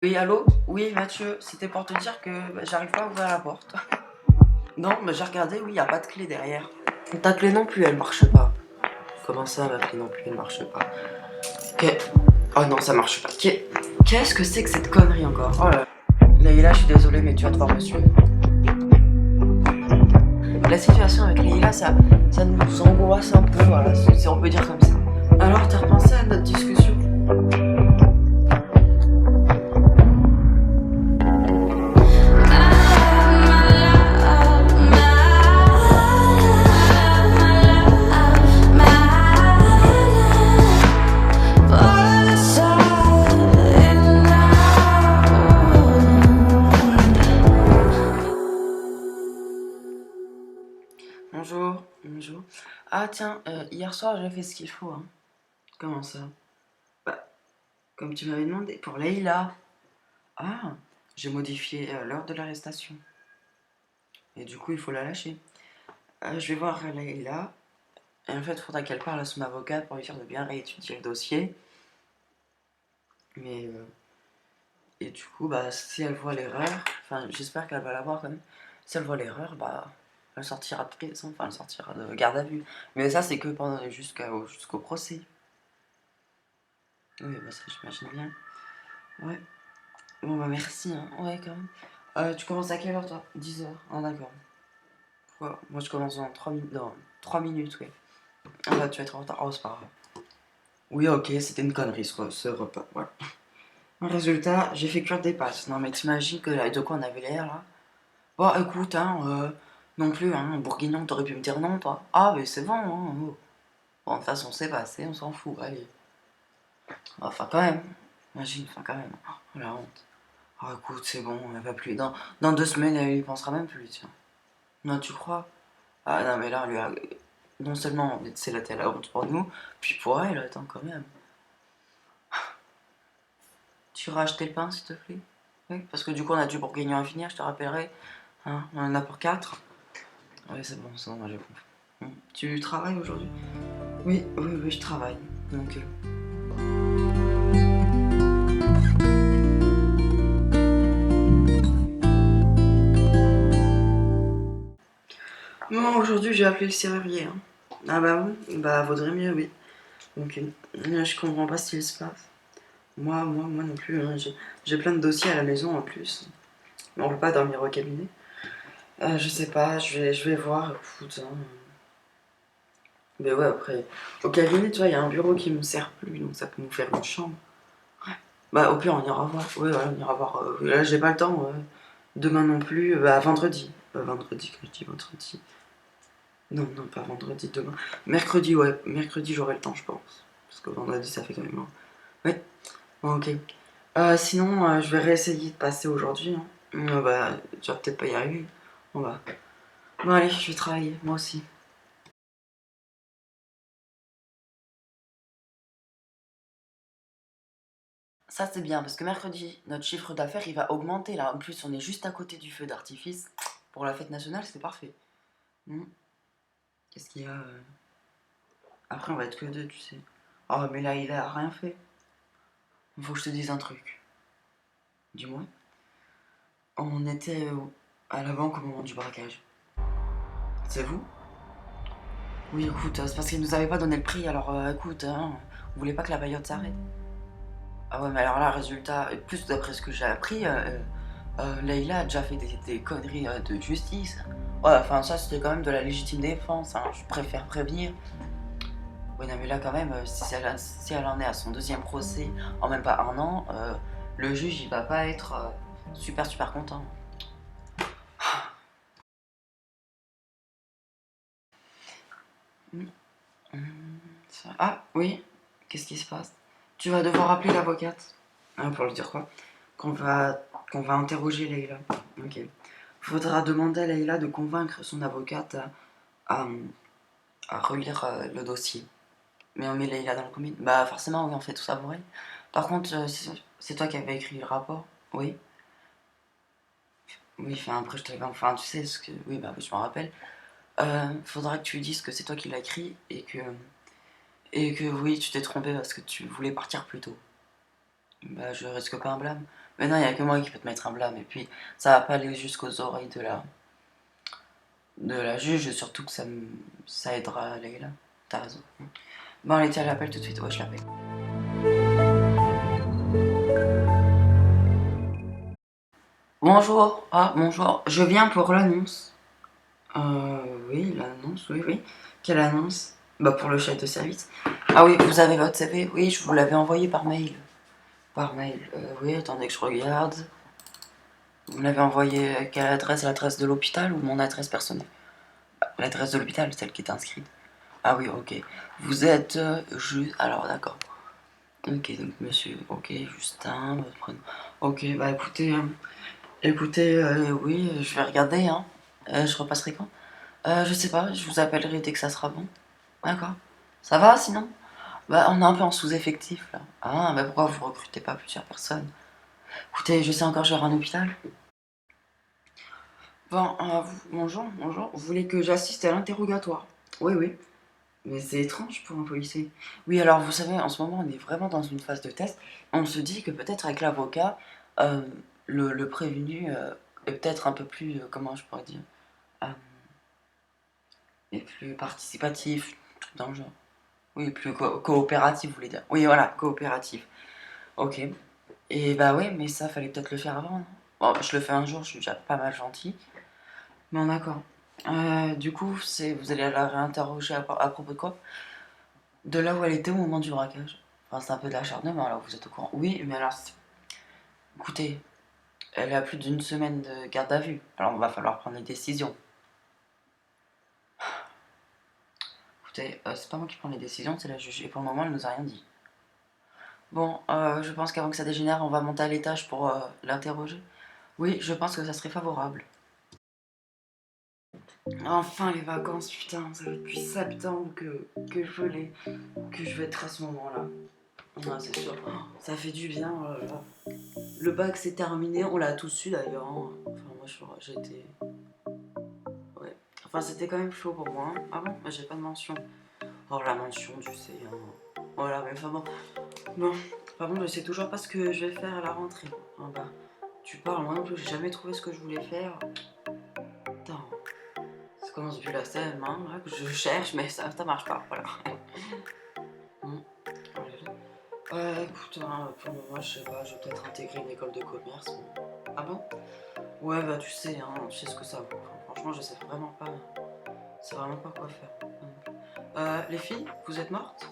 Oui, allô? Oui, Mathieu, c'était pour te dire que j'arrive pas à ouvrir la porte. Non, mais j'ai regardé, oui, y a pas de clé derrière. Ta clé non plus, elle marche pas. Comment ça, ma clé non plus, elle marche pas? Oh non, ça marche pas. Qu'est-ce que c'est que cette connerie encore? Oh là là. Leïla, je suis désolée, mais tu vas devoir me suivre. La situation avec Leïla, ça nous angoisse un peu, voilà, on peut dire comme ça. Alors, t'as repensé à notre discussion? Bonjour, bonjour. Ah tiens, hier soir j'ai fait ce qu'il faut, hein. Comment ça? Bah, comme tu m'avais demandé, pour Leïla. Ah, j'ai modifié l'heure de l'arrestation. Et du coup, il faut la lâcher. Je vais voir Leïla. Et en fait, il faudra qu'elle parle à son avocate pour lui dire de bien réétudier le dossier. Mais, et du coup, bah, si elle voit l'erreur, enfin, j'espère qu'elle va la voir quand même. Si elle voit l'erreur, bah, elle sortira de prison, enfin, elle sortira de garde à vue. Mais ça, c'est que pendant jusqu'au procès. Oui, bah, ça, j'imagine bien. Ouais. Bon, bah, merci, hein. Ouais, quand même. Tu commences à quelle heure, toi? 10 h. Ah, d'accord. Ouais, moi, je commence dans 3 minutes. Dans 3 minutes, ouais. Ah, bah, tu vas être en retard. Oh, c'est pas grave. Oui, ok, c'était une connerie, ce repas. Voilà. Résultat, j'ai fait cuire des pâtes. Non, mais t'imagines que de quoi on avait l'air, là? Bon, écoute, hein, non plus, hein, bourguignon, t'aurais pu me dire non, toi. Ah, mais c'est bon, hein. Oh. Bon, de toute façon, c'est passé, on s'en fout, allez. Enfin, quand même. Imagine, enfin, quand même. Oh, la honte. Oh, écoute, c'est bon, elle va plus. Dans 2 semaines, elle y pensera même plus, tiens. Non, tu crois? Ah, non, mais là, non seulement c'est la honte pour nous, puis pour elle, attends, quand même. Tu iras acheter le pain, s'il te plaît? Oui, parce que du coup, on a du bourguignon à finir, je te rappellerai. Hein, on en a pour 4. Oui, c'est bon, moi j'ai compris. Tu travailles aujourd'hui? Oui, oui, oui, je travaille. Donc, Moi, aujourd'hui, j'ai appelé le serrurier, hein. Ah bah oui, bah vaudrait mieux, oui. Donc, je comprends pas ce qu'il se passe. Moi non plus, hein. J'ai plein de dossiers à la maison en plus. Mais on peut pas dormir au cabinet. Je sais pas, je vais voir, écoute, hein. Mais ouais, après, au cabinet, tu vois, il y a un bureau qui me sert plus, donc ça peut nous faire une chambre. Bah, au pire, on ira voir. Ouais, ouais, on ira voir. Là, j'ai pas le temps. Ouais. Demain non plus. Bah, vendredi. Vendredi, que je dis vendredi. Non, non, pas vendredi, demain. Mercredi, ouais. Mercredi, j'aurai le temps, je pense. Parce que vendredi, ça fait quand même loin. Ouais, bon, ok. Sinon, je vais réessayer de passer aujourd'hui, hein. Bah, tu vas peut-être pas y arriver. Bon, bah. Bon, allez, je vais travailler, moi aussi. Ça, c'est bien, parce que mercredi, notre chiffre d'affaires, il va augmenter, là. En plus, on est juste à côté du feu d'artifice. Pour la fête nationale, c'est parfait. Hmm. Qu'est-ce qu'il y a Après, on va être que deux, tu sais. Oh, mais là, il a rien fait. Il faut que je te dise un truc. Dis-moi. On était à la banque au moment du braquage. C'est vous? Oui, écoute, c'est parce qu'ils nous avaient pas donné le prix, alors écoute, hein, on voulait pas que la période s'arrête. Ah ouais, mais alors là, résultat, plus d'après ce que j'ai appris, Leïla a déjà fait des conneries de justice. Ouais, enfin, ça, c'était quand même de la légitime défense, hein, je préfère prévenir. Ouais, non, mais là, quand même, si elle en est à son deuxième procès en même pas un an, le juge, il va pas être super, super content. Hum, Ah, oui, qu'est-ce qui se passe? Tu vas devoir appeler l'avocate. Ah, pour lui dire quoi? Qu'on va, qu'on va interroger Leïla. Ok. Faudra demander à Leïla de convaincre son avocate à, à relire le dossier. Mais on met Leïla dans le combine? Bah, forcément, oui, on fait tout ça pour elle. Par contre, c'est toi qui avais écrit le rapport? Oui. Oui, enfin, après, je t'avais. Enfin, tu sais ce que. Oui, bah, oui, je m'en rappelle. Faudra que tu lui dises que c'est toi qui l'as écrit et que oui, tu t'es trompé parce que tu voulais partir plus tôt. Bah, je risque pas un blâme. Mais non, il n'y a que moi qui peux te mettre un blâme. Et puis, ça va pas aller jusqu'aux oreilles de la juge, surtout que ça aidera Leïla. T'as raison. Bon, allez, tiens, j'appelle tout de suite. Ouais, je l'appelle. Bonjour. Ah, bonjour. Je viens pour l'annonce. Oui, l'annonce, oui, oui. Quelle annonce? Bah, pour le chef de service. Ah oui, vous avez votre CV? Oui, je vous l'avais envoyé par mail. Par mail. Oui, attendez que je regarde. Vous l'avez envoyé à quelle adresse? L'adresse de l'hôpital ou mon adresse personnelle? L'adresse de l'hôpital, celle qui est inscrite. Ah oui, ok. Vous êtes juste. Alors, d'accord. Ok, donc monsieur, ok, Justin, votre prénom. Ok, bah écoutez, oui, je vais regarder, hein. Je repasserai quand? Je sais pas, je vous appellerai dès que ça sera bon. D'accord. Ça va sinon? Bah, on est un peu en sous-effectif là. Ah, bah pourquoi vous recrutez pas plusieurs personnes? Écoutez, je sais encore gérer un hôpital. Bon, bonjour, bonjour. Vous voulez que j'assiste à l'interrogatoire? Oui, oui. Mais c'est étrange pour un policier. Oui, alors vous savez, en ce moment, on est vraiment dans une phase de test. On se dit que peut-être avec l'avocat, euh, le prévenu est peut-être un peu plus, comment je pourrais dire, euh, est plus participatif, tout dans le genre. Oui, plus coopératif, vous voulez dire. Oui, voilà, coopératif. Ok. Et bah ouais, mais ça, fallait peut-être le faire avant, non? Bon, je le fais un jour, je suis déjà pas mal gentil. Bon, d'accord. Du coup, vous allez la réinterroger à propos de quoi? De là où elle était au moment du braquage. Enfin, c'est un peu de l'acharnement, alors vous êtes au courant. Oui, mais alors, écoutez, elle a plus d'une semaine de garde à vue. Alors, on va falloir prendre les décisions. Écoutez, c'est pas moi qui prends les décisions, c'est la juge. Et pour le moment, elle nous a rien dit. Bon, je pense qu'avant que ça dégénère, on va monter à l'étage pour l'interroger. Oui, je pense que ça serait favorable. Enfin, les vacances, putain, ça fait depuis septembre que je vais être à ce moment-là. Ah, c'est sûr. Oh, ça fait du bien. Oh là là. Le bac c'est terminé, on l'a tous su d'ailleurs, hein. Enfin, moi j'étais. Ouais. Enfin, c'était quand même chaud pour moi, hein. Ah bon? Moi j'ai pas de mention. Oh, la mention, tu sais, hein. Voilà, mais enfin bon. Bon, par contre, je sais toujours pas ce que je vais faire à la rentrée. Ah bah, tu parles, moi non plus, j'ai jamais trouvé ce que je voulais faire. Putain, ça commence depuis la CM1, là, que je cherche, mais ça marche pas, voilà. Hmm. Écoute, hein, pour moi, je sais pas, je vais peut-être intégrer une école de commerce. Ah bon? Ouais, bah tu sais, hein, je sais ce que ça vaut. Enfin, franchement, je sais vraiment pas. C'est vraiment pas quoi faire. Les filles, vous êtes mortes?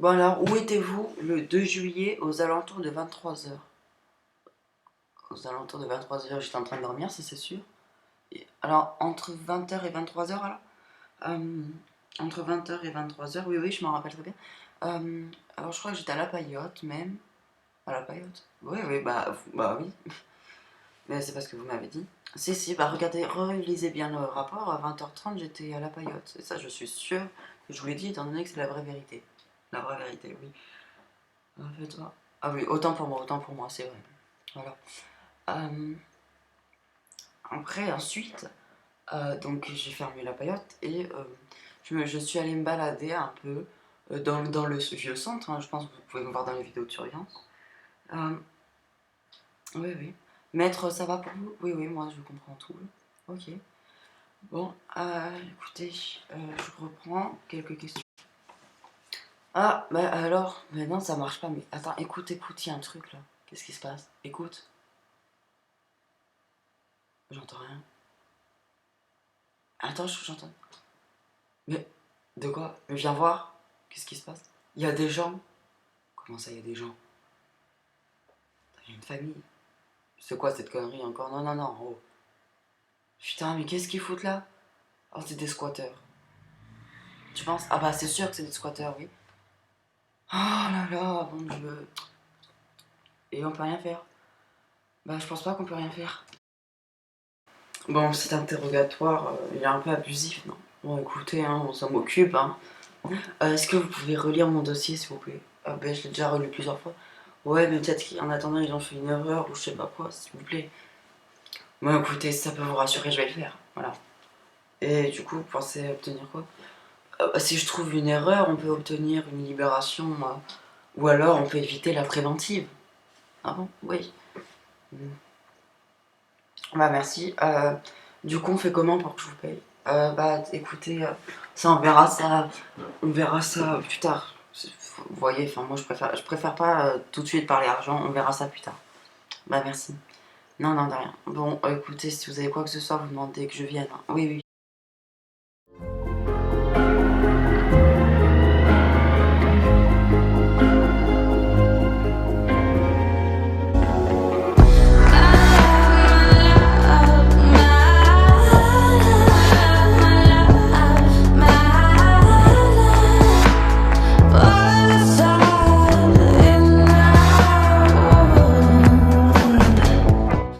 Bon alors, où étiez-vous le 2 juillet aux alentours de 23h? Aux alentours de 23h, j'étais en train de dormir, ça c'est sûr. Alors, entre 20h et 23h alors? Euh, Entre 20h et 23h, oui, oui, je m'en rappelle très bien. Alors, je crois que j'étais à la Paillote même. À la Paillote? Oui, oui, bah oui. Mais c'est parce que vous m'avez dit. Si, si, bah regardez, relisez bien le rapport. À 20h30, j'étais à la Paillote. Et ça, je suis sûre que je vous l'ai dit, étant donné que c'est la vraie vérité. La vraie vérité, oui. En fait, ah oui, autant pour moi, c'est vrai. Voilà. Euh, Après, ensuite, donc j'ai fermé la Paillote et je suis allée me balader un peu dans le vieux centre, hein. Je pense que vous pouvez me voir dans les vidéos de surveillance. Euh, oui, oui. Maître, ça va pour vous? Oui, oui, moi je comprends tout. Ok. Bon, écoutez, je reprends quelques questions. Ah, bah alors, mais non, ça marche pas, mais attends, écoute, il y a un truc là. Qu'est-ce qui se passe? Écoute, j'entends rien. Attends, j'entends. Mais, de quoi? Mais viens voir. Qu'est-ce qui se passe? Il y a des gens. Comment ça, il y a des gens? Il y a une famille. C'est quoi cette connerie encore? Non, non, non, oh. Putain, mais qu'est-ce qu'ils foutent là? Oh, c'est des squatteurs. Tu penses? Ah bah, c'est sûr que c'est des squatteurs, oui. Oh là là, mon Dieu. Et on peut rien faire. Bah, je pense pas qu'on peut rien faire. Bon, cet interrogatoire, il est un peu abusif, non? Bon, écoutez, hein, on s'en occupe, hein. Est-ce que vous pouvez relire mon dossier, s'il vous plaît? Ah ben, je l'ai déjà relu plusieurs fois. Ouais, mais peut-être qu'en attendant, ils ont fait une erreur ou je sais pas quoi, s'il vous plaît. Bon, écoutez, si ça peut vous rassurer, je vais le faire. Voilà. Et du coup, vous pensez obtenir quoi? Si je trouve une erreur, on peut obtenir une libération, ou alors on peut éviter la préventive. Ah bon? Oui. Mm. Bah merci. Du coup, on fait comment pour que je vous paye? Bah écoutez, ça on verra ça plus tard. Vous voyez, enfin moi je préfère pas tout de suite parler argent, on verra ça plus tard. Bah merci. Non, non, de rien. Bon, écoutez, si vous avez quoi que ce soit, vous demandez que je vienne, hein. Oui, oui.